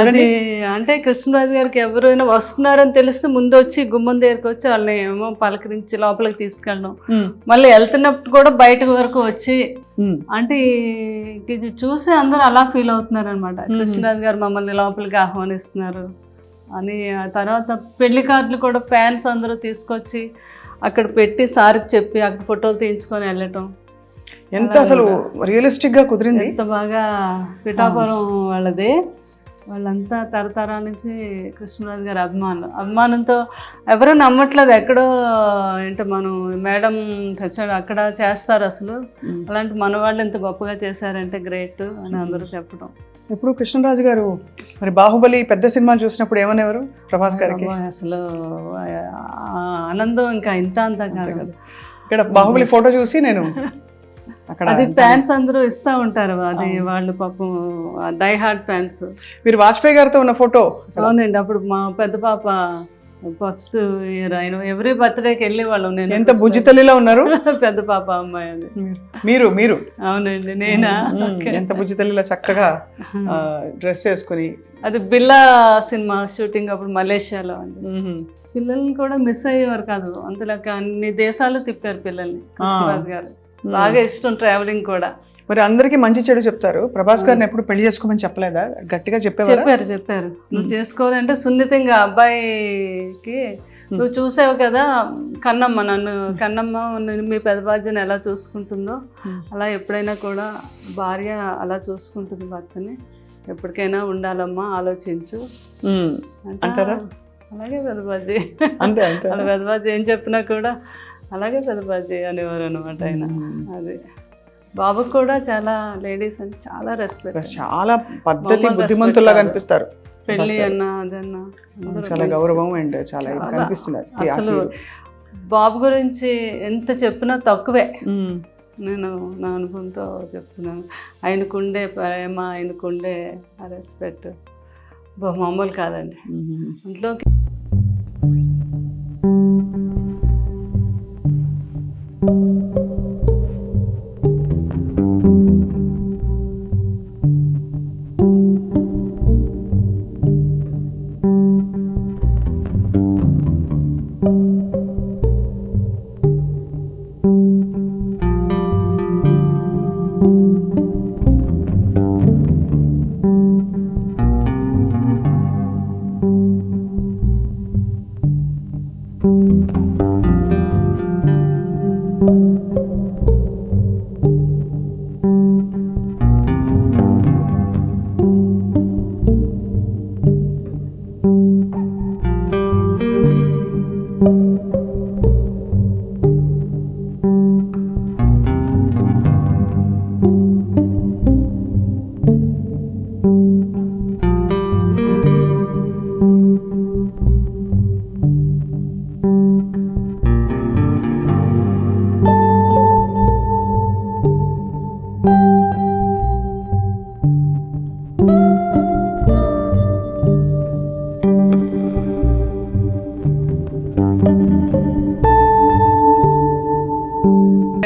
అది అంటే కృష్ణరాజు గారికి ఎవరైనా వస్తున్నారని తెలిస్తే ముందు వచ్చి గుమ్మం దగ్గరికి వచ్చి వాళ్ళని ఏమో పలకరించి లోపలికి తీసుకెళ్ళడం, మళ్ళీ వెళ్తున్నప్పుడు కూడా బయట వరకు వచ్చి అంటే ఇది చూసి అందరూ అలా ఫీల్ అవుతున్నారు అనమాట. కృష్ణరాజు గారు మమ్మల్ని లోపలికి ఆహ్వానిస్తున్నారు అని. ఆ తర్వాత పెళ్లి కార్డులు కూడా ఫ్యాన్స్ అందరూ తీసుకొచ్చి అక్కడ పెట్టి సార్కి చెప్పి అక్కడ ఫోటోలు తీయించుకొని వెళ్ళటం. ఎంత అసలు రియలిస్టిక్ గా కుదిరింది. ఎంత బాగా పిఠాపురం వాళ్ళది, వాళ్ళంతా తరతరాల నుంచి కృష్ణరాజు గారి అభిమానంతో ఎవరూ నమ్మట్లేదు. ఎక్కడో ఏంటో మనం మేడం చచ్చాడు అక్కడ చేస్తారు అసలు, అలాంటి మన వాళ్ళు ఎంత గొప్పగా చేశారంటే గ్రేట్ అని అందరూ చెప్పడం. ఇప్పుడు కృష్ణరాజు గారు మరి బాహుబలి పెద్ద సినిమా చూసినప్పుడు ఏమనేవారు ప్రభాస్ గారికి? అసలు ఆనందం ఇంకా ఇంత అంతా కాదు కదా. ఇక్కడ బాహుబలి ఫోటో చూసి నేను అక్కడ అది ఫ్యాన్స్ అందరూ ఇస్తూ ఉంటారు, అది వాళ్ళు పాపం డై హార్ట్ ఫ్యాన్స్. మీరు వాజ్పేయి గారితో ఉన్న ఫోటో? అవునండి, అప్పుడు మా పెద్ద పాప ఫస్ట్ ఇయర్ ఆయన ఎవ్రీ బర్త్డేకి వెళ్ళే వాళ్ళం. నేను ఎంత బుజ్జితల్లిలా ఉన్నారు. పెద్ద పాప అమ్మాయి అది. మీరు అవునండి, నేనా? ఎంత బుజ్జితల్లిలా చక్కగా డ్రెస్ చేసుకుని. అది బిల్లా సినిమా షూటింగ్ అప్పుడు మలేషియాలో అండి. పిల్లల్ని కూడా మిస్ అయ్యేవారు కాదు, అంతలాగా అన్ని దేశాలు తిప్పారు పిల్లల్ని కృష్ణరాజు గారు. బాగా ఇష్టం ట్రావెలింగ్ కూడా. మరి అందరికీ మంచి చెడు చెప్తారు, ప్రభాస్ గారిని ఎప్పుడు పెళ్లి చేసుకోమని చెప్పలేదా? గట్టిగా చెప్పారు నువ్వు చేసుకోవాలంటే సున్నితంగా అబ్బాయికి నువ్వు చూసావు కదా కన్నమ్మ మీ పెద్ద బాధ్యను ఎలా చూసుకుంటుందో అలా ఎప్పుడైనా కూడా భార్య అలా చూసుకుంటుంది భర్తని, ఎప్పటికైనా ఉండాలమ్మా ఆలోచించు అంటారా? అలాగే పెద్దబాజీ అంతే అలా పెద్దబాజీ ఏం చెప్పినా కూడా అలాగే పెద్దబాజీ అనేవారు అనమాట ఆయన. అది బాబుకి కూడా చాలా లేడీస్ అని చాలా రెస్పెక్ట్, చాలా పద్ధతి, బుద్ధిమంతుల్లాగా కనిపిస్తారు. పెళ్ళి అన్నా అదన్నా చాలా గౌరవం అండ్ చాలా కనిపిస్తున్నారు. అసలు బాబు గురించి ఎంత చెప్పినా తక్కువే. నేను నా అనుభవంతో చెప్తున్నాను. ఆయనకుండే ప్రేమ, ఆయనకుండే రెస్పెక్ట్ మామూలు కాదండి. ఇంట్లోకి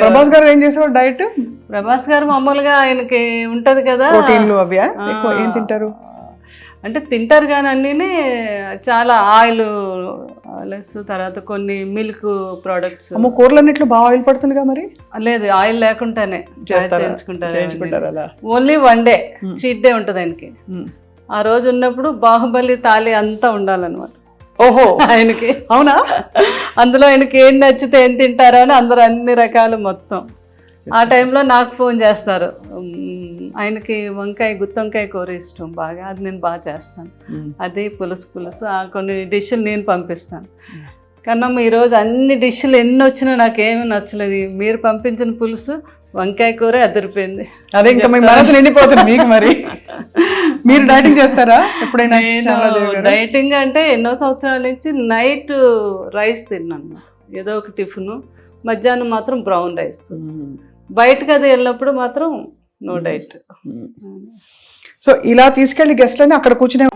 ప్రభాస్ గారు ఏం చేసేవారు డైట్? ప్రభాస్ గారు మామూలుగా ఆయనకి ఉంటది కదా ప్రోటీన్లు అవి ఏం తింటారు అంటే తింటారు కానీ అన్నీ చాలా ఆయిల్ లెస్, తర్వాత కొన్ని మిల్క్ ప్రోడక్ట్స్. కూరలన్నిట్లో బాగా ఆయిల్ పడుతుందిగా మరి? లేదు, ఆయిల్ లేకుండానే చేయించుకుంటారు. Only one day cheat day ఉంటుంది ఆయనకి. ఆ రోజు ఉన్నప్పుడు బాహుబలి తాళి అంతా ఉండాలన్నమాట. ఓహో, ఆయనకి అవునా? అందులో ఆయనకి ఏం నచ్చితే ఏం తింటారో అని అందరూ అన్ని రకాలు మొత్తం. ఆ టైంలో నాకు ఫోన్ చేస్తారు. ఆయనకి గుత్తొంకాయ కూర ఇష్టం బాగా, అది నేను బాగా చేస్తాను. అది పులుసు కొన్ని డిష్లు నేను పంపిస్తాను. కన్నమ్మ ఈరోజు అన్ని డిష్లు ఎన్ని వచ్చినా నాకేమీ నచ్చలేదు, మీరు పంపించిన పులుసు వంకాయ కూర అదిరిపోయింది. అదే ఇంకా మీ మనసు నిండిపోతుంది మీకు. మరి మీరు డైటింగ్ చేస్తారా ఎప్పుడైనా? డైటింగ్ అంటే ఎన్నో సంవత్సరాల నుంచి నైట్ రైస్ తిన్నాను, ఏదో ఒక టిఫిన్. మధ్యాహ్నం మాత్రం బ్రౌన్ రైస్. బయటకు అది వెళ్ళినప్పుడు మాత్రం నో డైట్. సో ఇలా తీసుకెళ్లి గెస్ట్లని అక్కడ కూర్చునే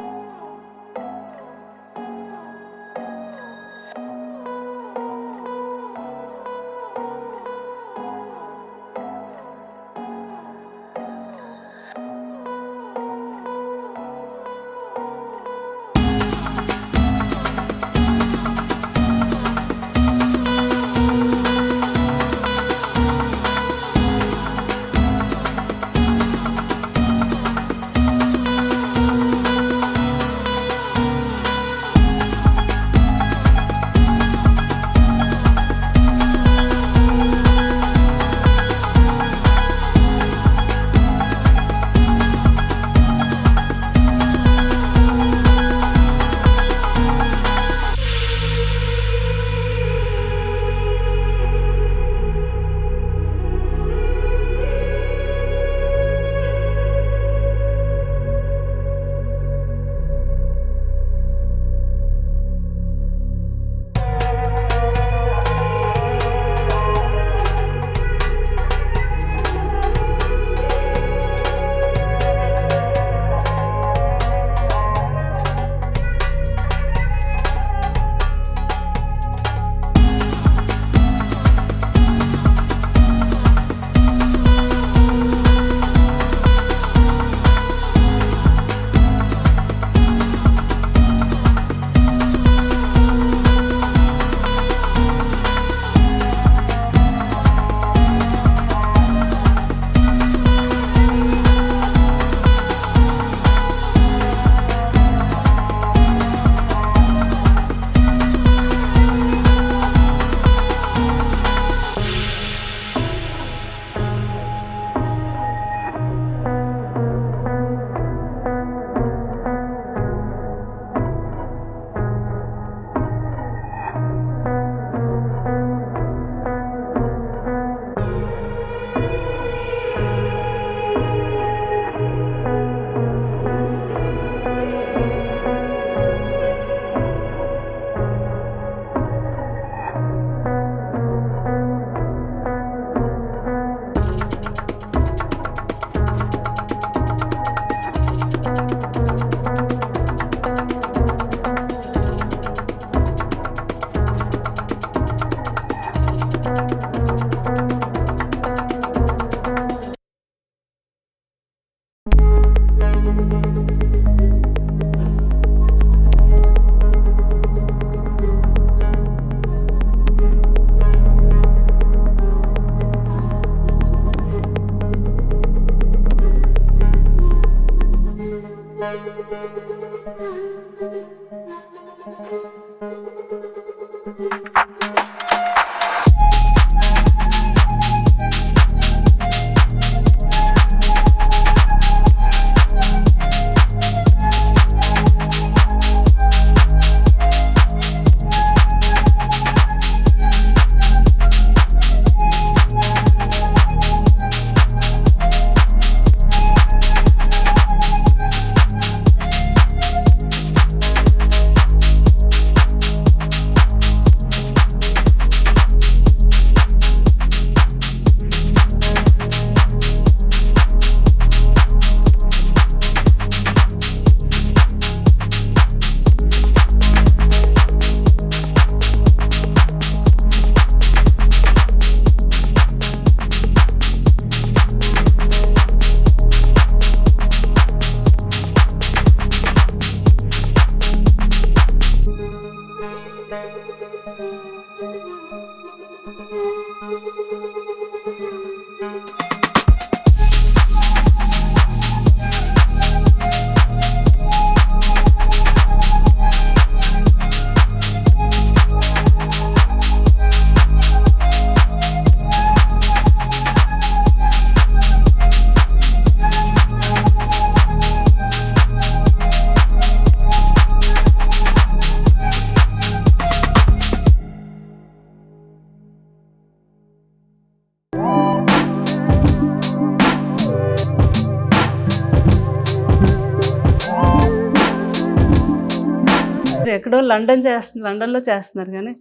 ఎక్కడో లండన్లో చేస్తున్నారు కానీ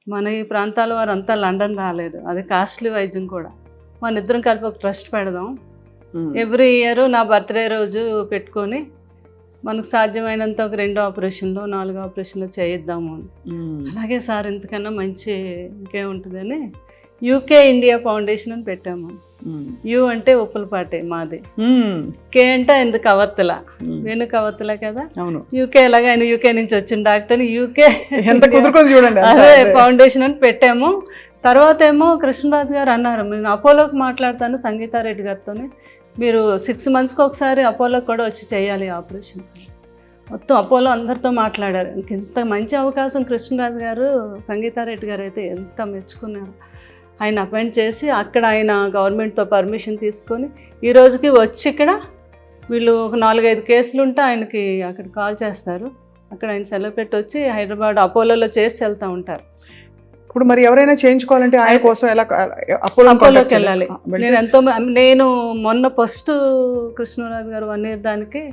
మన ఈ ప్రాంతాల వారు అంతా లండన్ రాలేదు. అది కాస్ట్లీ వైద్యం కూడా. మన ఇద్దరం కలిపి ఒక ట్రస్ట్ పెడదాం. ఎవ్రీ ఇయర్ నా బర్త్డే రోజు పెట్టుకొని మనకు సాధ్యమైనంత ఒక 2 ఆపరేషన్లు 4 ఆపరేషన్లు చేయిద్దాము అని. అలాగే సార్ ఇంతకన్నా మంచి ఇంకేముంటుందని యూకే ఇండియా ఫౌండేషన్ అని పెట్టాము. యు అంటే ఉప్పులపాటి మాది, కే అంటే ఎందుకు కవర్తల, వేణు కవర్తల కదా. యూకే ఎలాగ ఆయన యూకే నుంచి వచ్చిన డాక్టర్ యూకే చూడండి అదే ఫౌండేషన్ అని పెట్టాము. తర్వాత ఏమో కృష్ణరాజు గారు అన్నారు, నేను అపోలోకి మాట్లాడతాను సంగీతారెడ్డి గారితో, మీరు 6 monthsకి ఒకసారి అపోలోకి కూడా వచ్చి చేయాలి ఆపరేషన్స్. మొత్తం అపోలో అందరితో మాట్లాడారు. ఇంత మంచి అవకాశం కృష్ణరాజు గారు సంగీతారెడ్డి గారు అయితే ఎంత మెచ్చుకున్నారు. ఆయన అపాయింట్ చేసి అక్కడ ఆయన గవర్నమెంట్తో పర్మిషన్ తీసుకొని ఈ రోజుకి వచ్చి ఇక్కడ వీళ్ళు ఒక 4-5 కేసులు ఉంటే ఆయనకి అక్కడ కాల్ చేస్తారు. అక్కడ ఆయన సెలవు పెట్టి వచ్చి హైదరాబాద్ అపోలోలో చేసి వెళ్తూ ఉంటారు. ఇప్పుడు మరి ఎవరైనా చేయించుకోవాలంటే ఆయన కోసం ఎలా అపోలోకి వెళ్ళాలి? నేను మొన్న ఫస్ట్ కృష్ణరాజు గారు 1 year దానికి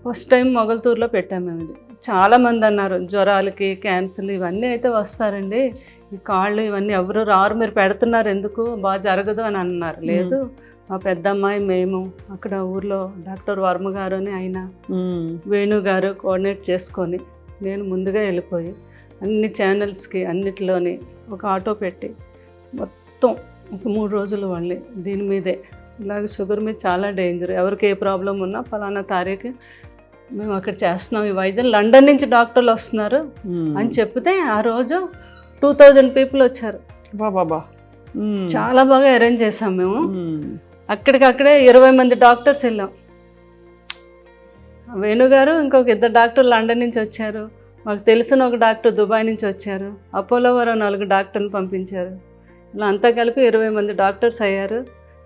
ఫస్ట్ టైం మొగల్తూరులో పెట్టాము మేము. ఇది చాలామంది అన్నారు జ్వరాలకి క్యాన్సర్లు ఇవన్నీ అయితే వస్తారండి, ఈ కాళ్ళు ఇవన్నీ ఎవరు రారు, మీరు పెడుతున్నారు ఎందుకు, బాగా జరగదు అని అన్నారు. లేదు మా పెద్దమ్మాయి మేము అక్కడ ఊర్లో డాక్టర్ వర్మ గారు అని ఆయన వేణు గారు కోఆర్డినేట్ చేసుకొని నేను ముందుగా వెళ్ళిపోయి అన్ని ఛానల్స్కి అన్నిటిలోని ఒక ఆటో పెట్టి మొత్తం ఒక 3 రోజులు వాళ్ళని దీని మీదే ఇలాగ షుగర్ మీద చాలా డేంజర్, ఎవరికి ఏ ప్రాబ్లం ఉన్నా ఫలానా తారీఖు మేము అక్కడ చేస్తున్నాం ఈ వైద్యం, లండన్ నుంచి డాక్టర్లు వస్తున్నారు అని చెప్తే ఆ రోజు 2000 people వచ్చారు. బాబా చాలా బాగా అరేంజ్ చేసాం మేము. అక్కడికక్కడే 20 మంది డాక్టర్స్ వెళ్ళాం. వేణుగారు ఇంకొక 2 డాక్టర్లు లండన్ నుంచి వచ్చారు, మాకు తెలిసిన ఒక డాక్టర్ దుబాయ్ నుంచి వచ్చారు, అపోలో వారు 4 డాక్టర్ని పంపించారు. ఇలా అంతా కలిపి 20 మంది డాక్టర్స్ అయ్యారు.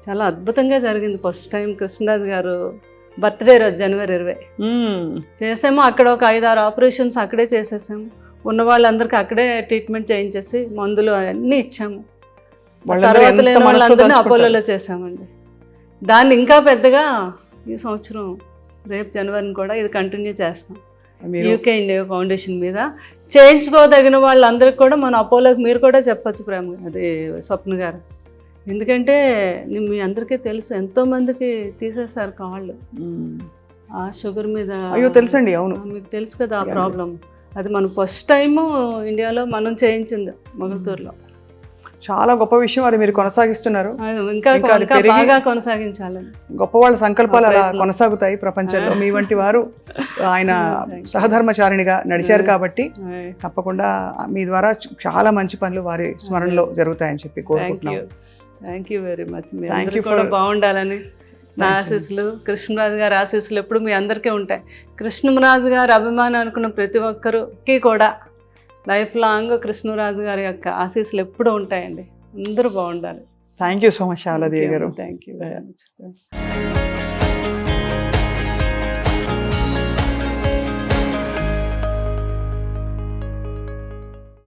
చాలా అద్భుతంగా జరిగింది. ఫస్ట్ టైం కృష్ణరాజు గారు బర్త్డే రోజు January 20 చేసాము. అక్కడ ఒక 5-6 ఆపరేషన్స్ అక్కడే చేసేసాము. ఉన్న వాళ్ళందరికీ అక్కడే ట్రీట్మెంట్ చేయించేసి మందులు అన్నీ ఇచ్చాము. తర్వాత లేని వాళ్ళందరినీ అపోలోలో చేసామండి. దాన్ని ఇంకా పెద్దగా ఈ సంవత్సరం రేపు జనవరిని కూడా ఇది కంటిన్యూ చేస్తాం. యూకే ఇండియా ఫౌండేషన్ మీద చేయించుకోదగిన వాళ్ళందరికీ కూడా మన అపోలోకి మీరు కూడా చెప్పచ్చు ప్రేమ, అది స్వప్న గారు. ఎందుకంటే మీ అందరికీ తెలుసు ఎంతోమందికి తీసేశారు కాళ్ళు ఆ షుగర్ మీద. అయ్యో తెలుసండి. అవును మీకు తెలుసు కదా ఆ ప్రాబ్లం. అది మనం ఫస్ట్ టైము ఇండియాలో మనం చేయించింది మొగల్తూరులో. చాలా గొప్ప విషయం. అది మీరు కొనసాగిస్తున్నారు, ఇంకా బాగా కొనసాగించాలని. గొప్ప వాళ్ళ సంకల్పాలు అలా కొనసాగుతాయి ప్రపంచంలో. మీ వంటి వారు ఆయన సహధర్మచారిణిగా నడిచారు కాబట్టి తప్పకుండా మీ ద్వారా చాలా మంచి పనులు వారి స్మరణలో జరుగుతాయని చెప్పి కోరుకుంటున్నాను. Thank you very much. మీ అందరూ కూడా బాగుండాలని నా ఆశీస్సులు, కృష్ణరాజు గారి ఆశీస్సులు ఎప్పుడు మీ అందరికీ ఉంటాయి. కృష్ణరాజు గారి అభిమానం అనుకున్న ప్రతి ఒక్కరికి కూడా లైఫ్ లాంగ్ కృష్ణరాజు గారి యొక్క ఆశీస్సులు ఎప్పుడూ ఉంటాయండి. అందరూ బాగుండాలి. Thank you so much Sharada Devi గారు. Thank you very much.